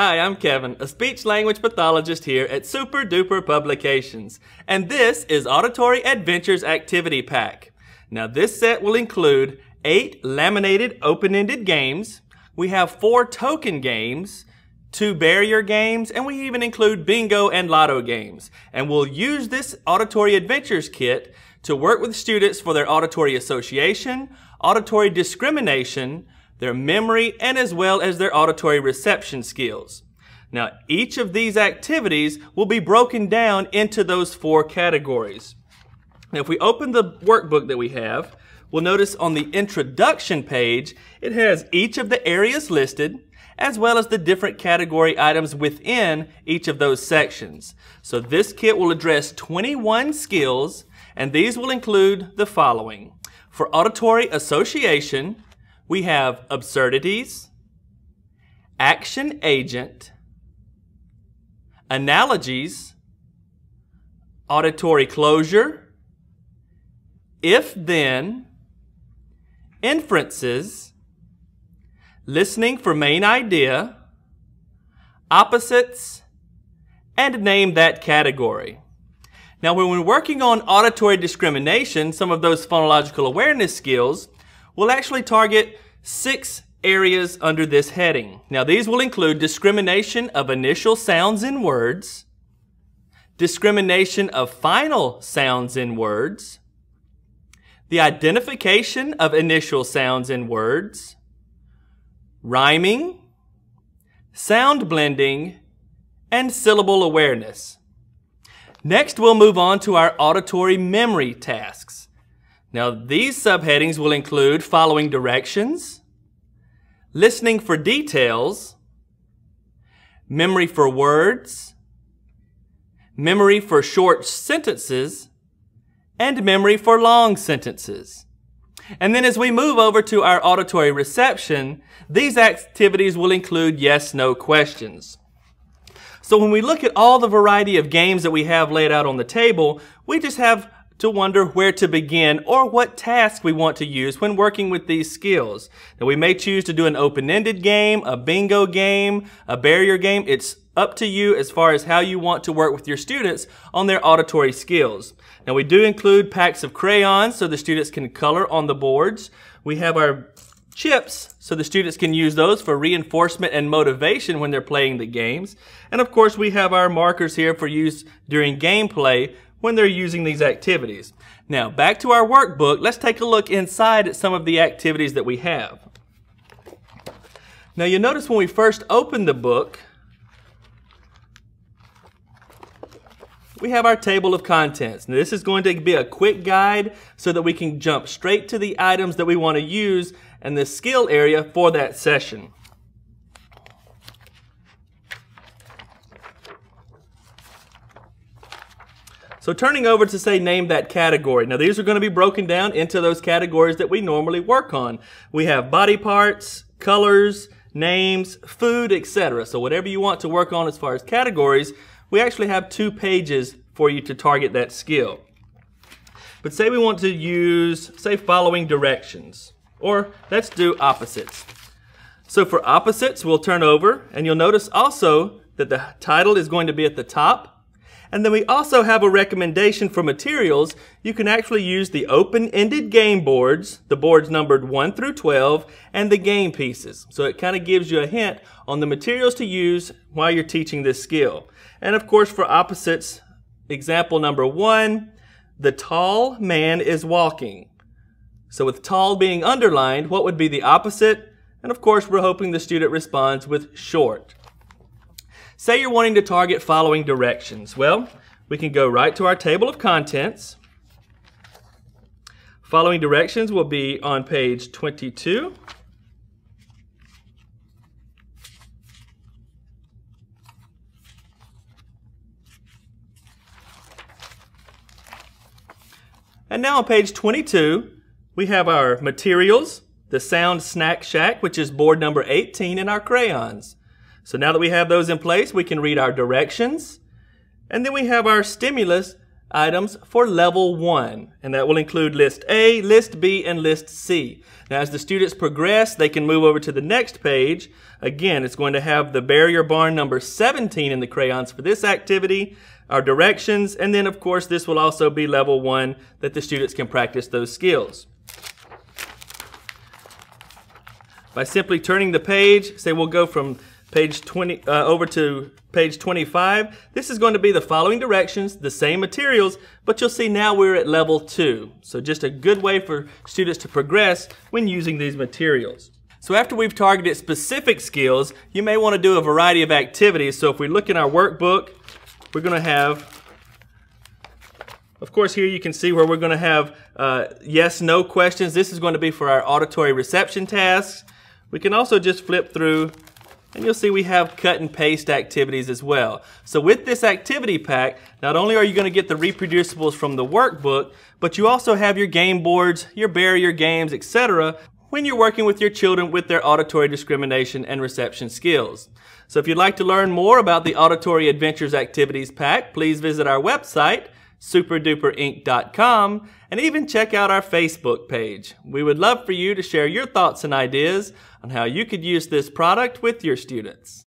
Hi, I'm Kevin, a speech-language pathologist here at Super Duper Publications, and this is Auditory Adventures Activity Pack. Now this set will include 8 laminated open-ended games, we have 4 token games, 2 barrier games, and we even include bingo and lotto games. And we'll use this Auditory Adventures kit to work with students for their Auditory Association, Auditory Discrimination, their memory, and as well as their auditory reception skills. Now, each of these activities will be broken down into those 4 categories. Now, if we open the workbook that we have, we'll notice on the introduction page, it has each of the areas listed, as well as the different category items within each of those sections. So this kit will address 21 skills, and these will include the following. For Auditory Association, we have absurdities, action agent, analogies, auditory closure, if-then, inferences, listening for main idea, opposites, and name that category. Now, when we're working on auditory discrimination, some of those phonological awareness skills, we'll actually target 6 areas under this heading. Now, these will include discrimination of initial sounds in words, discrimination of final sounds in words, the identification of initial sounds in words, rhyming, sound blending, and syllable awareness. Next, we'll move on to our auditory memory tasks. Now, these subheadings will include following directions, listening for details, memory for words, memory for short sentences, and memory for long sentences. And then as we move over to our auditory reception, these activities will include yes/no questions. So when we look at all the variety of games that we have laid out on the table, we just have to wonder where to begin or what task we want to use when working with these skills. Now, we may choose to do an open-ended game, a bingo game, a barrier game. It's up to you as far as how you want to work with your students on their auditory skills. Now, we do include packs of crayons so the students can color on the boards. We have our chips so the students can use those for reinforcement and motivation when they're playing the games. And of course, we have our markers here for use during gameplay when they're using these activities. Now, back to our workbook, let's take a look inside at some of the activities that we have. Now, you'll notice when we first open the book, we have our table of contents. Now, this is going to be a quick guide so that we can jump straight to the items that we want to use in the skill area for that session. So turning over to say name that category. Now these are going to be broken down into those categories that we normally work on. We have body parts, colors, names, food, etc. So whatever you want to work on as far as categories, we actually have 2 pages for you to target that skill. But say we want to use, say, following directions, or let's do opposites. So for opposites, we'll turn over, and you'll notice also that the title is going to be at the top. And then we also have a recommendation for materials. You can actually use the open-ended game boards, the boards numbered 1 through 12, and the game pieces. So it kind of gives you a hint on the materials to use while you're teaching this skill. And of course, for opposites, example number 1, the tall man is walking. So with tall being underlined, what would be the opposite? And of course, we're hoping the student responds with short. Say you're wanting to target following directions. Well, we can go right to our table of contents. Following directions will be on page 22. And now on page 22, we have our materials, the Sound Snack Shack, which is board number 18, and our crayons. So now that we have those in place, we can read our directions. And then we have our stimulus items for level 1, and that will include list A, list B, and list C. Now as the students progress, they can move over to the next page. Again, it's going to have the barrier barn number 17 in the crayons for this activity, our directions, and then of course this will also be level 1 that the students can practice those skills. By simply turning the page, say we'll go from page 20 over to page 25. This is going to be the following directions, the same materials, but you'll see now we're at level 2. So just a good way for students to progress when using these materials. So after we've targeted specific skills, you may want to do a variety of activities. So if we look in our workbook, we're going to have, of course here you can see where we're going to have yes, no questions. This is going to be for our auditory reception tasks. We can also just flip through and you'll see we have cut and paste activities as well. So with this activity pack, not only are you going to get the reproducibles from the workbook, but you also have your game boards, your barrier games, etc. when you're working with your children with their auditory discrimination and reception skills. So if you'd like to learn more about the Auditory Adventures Activities Pack, please visit our website, superduperinc.com, and even check out our Facebook page. We would love for you to share your thoughts and ideas on how you could use this product with your students.